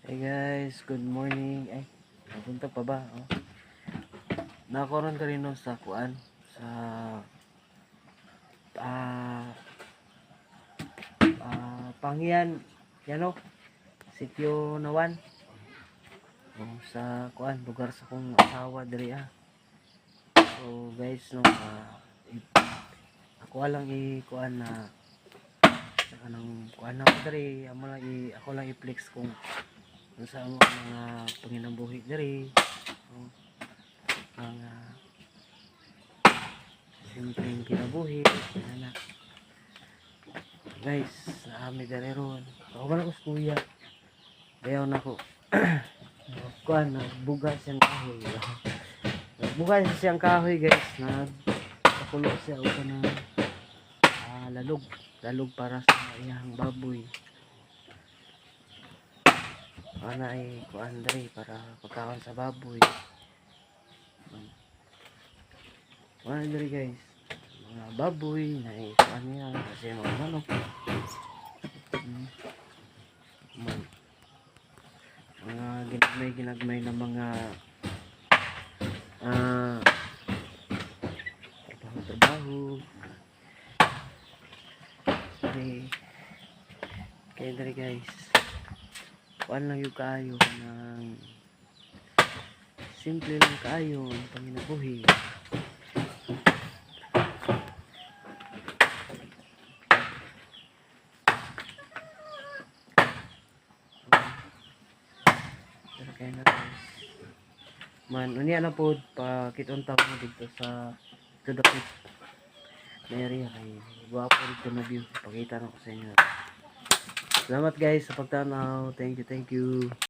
Hey guys, good morning. Ay, napunta pa ba? Oh. Nakaroon ka rin nun sa kuan sa ah Pangyan, yan o, Sitio Nawan. Oh, sa kuan lugar sa kong asawa diri ah. So guys, no, ako lang i-kuan na sa kanang kuan ako diri, ako lang i-flex kung sa mga panginambuhi diri. Oh, mga simpleng kinabuhi ana guys, naami dali ron ako man ako sa kuya dayaw na ko kuan nagbuga siyang kahoy nagbuga siyang kahoy guys, nagpakulo siya o kanang lalog para sa iyang baboy ana ay kuan dali para pagkaon sa baboy kuan dali guys, mga baboy na kuan niya kasi mga manok mga ginagmay na mga trabaho kaya dari guys kuan lang yung kaayo ng simple lang kaayo ang panginabuhi pero kaya na guys man unya na po pakitong tao mo dito sa Tudapit na area kay guwapo dito na view pakita na ko sa inyo. Salamat guys sa pagtanaw, thank you